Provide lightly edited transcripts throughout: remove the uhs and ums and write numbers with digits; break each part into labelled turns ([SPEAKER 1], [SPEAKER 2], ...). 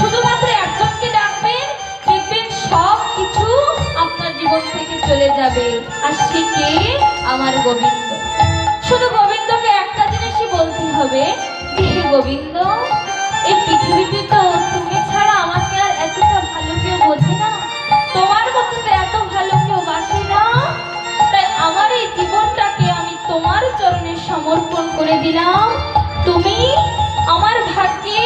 [SPEAKER 1] শুধুমাত্র একজনকে ডাকবেন, দেখবেন সব কিছু আপনার জীবন থেকে চলে যাবে। আর সে কে? আমার গোবিন্দ। শুধু গোবিন্দকে একটা জিনিসই বলতে হবে যে হে গোবিন্দ, এই পৃথিবীতে তো তুমি ছাড়া আমাকে আর এতটা ভালো কেউ বোঝে না, তোমার মতো তো এত ভালো কেউ বাসে না। তাই আমার এই জীবনটাকে আমি তোমার চরণে সমর্পণ করে দিলাম। তুমি আমার ভাগ্যে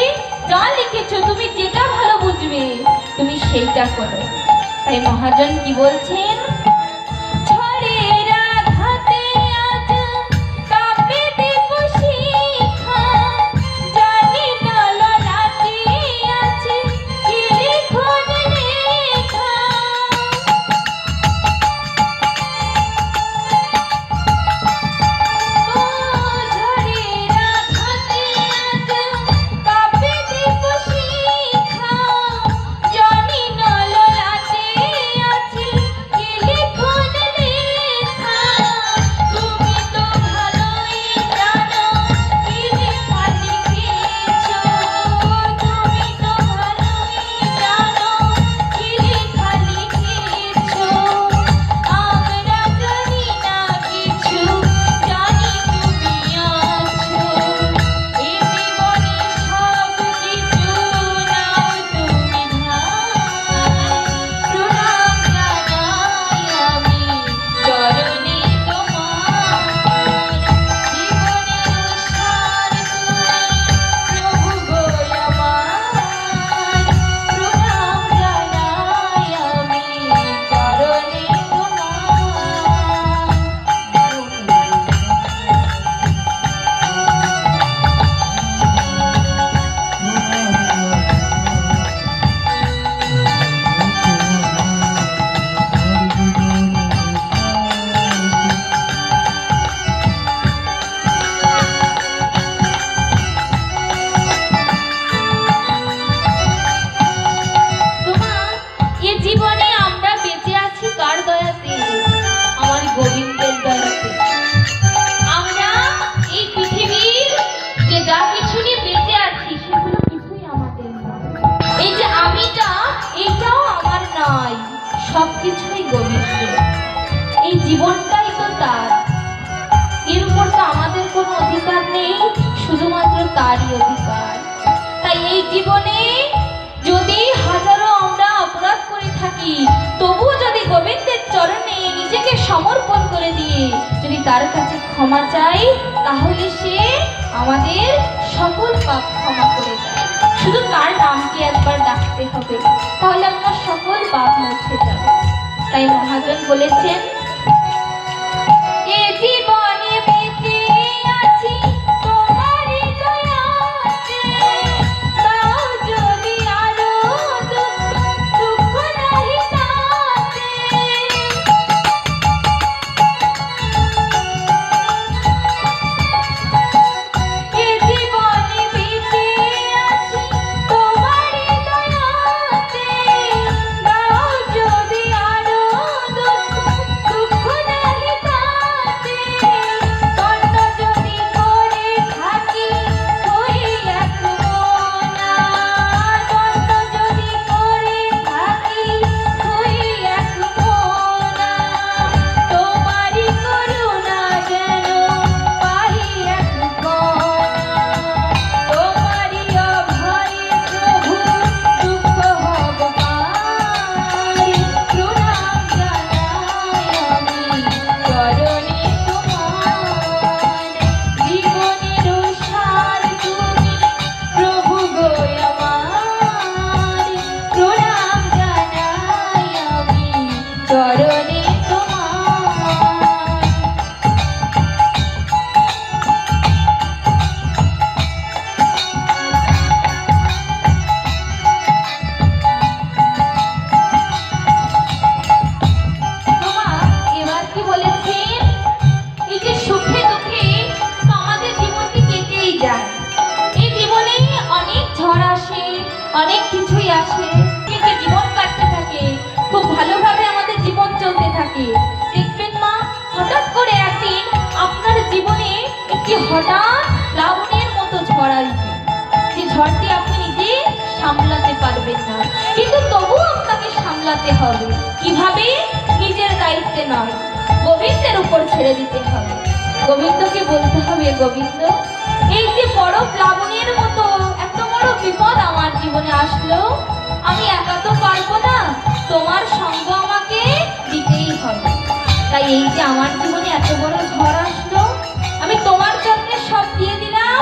[SPEAKER 1] যা লিখেছো, তুমি যেটা ভালো বুঝবে তুমি সেইটা করো। তাই মহাজন কি বলছেন? সবকিছুই গোবিন্দ। এই জীবনটাই তো তার, এর উপর তো আমাদের কোনো অধিকার নেই, শুধুমাত্র তারই অধিকার। তাই এই জীবনে যদি হাজারো আমরা অপরাধ করে থাকি, তবু যদি গোবিন্দের চরণে নিজেকে সমর্পণ করে দিয়ে যদি তার কাছে ক্ষমা চাই, তাহলে সে আমাদের সকল পাপ ক্ষমা করে দেয়। শুধু তার নামকে একবার ডাকতে হবে, তাহলে আপনার সকল পাপ মুছে যাবে। তাই মহাজন বলেছেন, এ জীবনে বেঁচে আছি তোমারই দয়াতে, দাও যদি আরো দুঃখ নাহি তাতে। এ জীবনে বেঁচে আছি তোমারই দয়াতে, দাও যদি আরো দুঃখ নাহি তাতে। দণ্ড যদি করে থাকি হই এক মনা, দণ্ড যদি করে থাকি হই এক মনা, তোমারই করুণা যেন পাই এক কণা। তোমারই অভয়ে প্রভু দুঃখ হব পাই, প্রণাম জানাই আমি চরণে তোমার। জীবনের সার তুমি প্রভু গো আমার, প্রণাম জানাই আমি চরণে তোমার। এবার কি বলেছেন? এই যে সুখে দুঃখে তো আমাদের জীবনটি কেটেই যায়। এই জীবনে অনেক ঝড় আসে, অনেক কিছুই আসে, কিন্তু জীবন কাটতে থাকে, খুব ভালোভাবে আমাদের জীবন চলতে থাকে। দেখবেন মা, হঠাৎ করে একদিন আপনার জীবনে একটি হঠাৎ লাবণের মতো ঝড় আসবে, যে ঝড়টি আপনি নিজে সামলাতে পারবেন না, কিন্তু তবু আপনাকে সামলাতে হবে। কিভাবে? নিজের দায়িত্বে নয়, গোবিন্দের উপর ছেড়ে দিতে হবে। গোবিন্দকে বলতে হবে, গোবিন্দ, এই যে বড় প্লাবনের মতো এত বড় বিপদ আমার জীবনে আসলো, আমি একা তো পারবো না, তোমার সঙ্গ আমাকে দিতেই হবে। তাই এই যে আমার জীবনে এত বড় ঝড় আসলো, আমি তোমার জন্য সব দিয়ে দিলাম,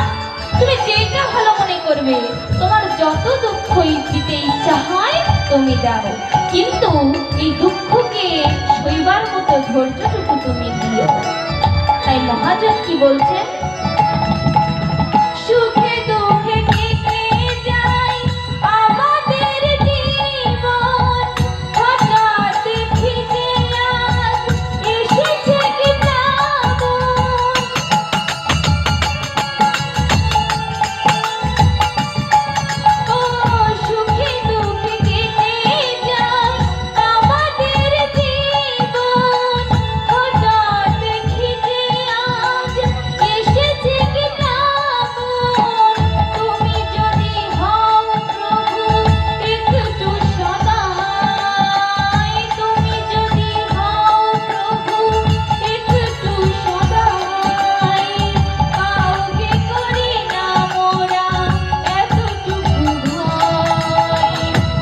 [SPEAKER 1] তুমি যেটা ভালো মনে করবে, তোমার যত দুঃখ দিতে ইচ্ছা হয় তুমি দাও, কিন্তু এই দুঃখকে সইবার মতো ধৈর্যটুকু তুমি দিও। তাই মহাজন কি বলছেন? সুখে দুঃখে কেটে যায় আমাদের জীবন, হঠাৎ দেখি যে আজ এসেছে কি প্লাবন। ও সুখে দুঃখে কেটে যায় আমাদের জীবন, হঠাৎ দেখি যে আজ এসেছে কি প্লাবন। তুমি যদি হও প্রভু একটু সদয়, তুমি যদি হও প্রভু একটু সদয়, কাউকে করি না মোরা এতটুকু ভয়।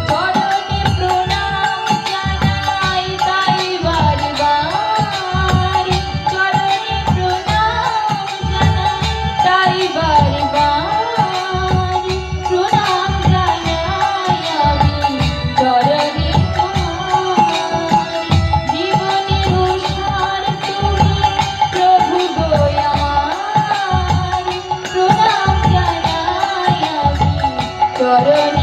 [SPEAKER 1] চরণে প্রণাম জানাই তাই বারবার, চরণে প্রণাম জানাই তাই বারবার, প্রণাম জানাই আমি চরণে তোমার। জীবনের সার তুমি প্রভু গো আমার, প্রণাম জানাই আমি চরণে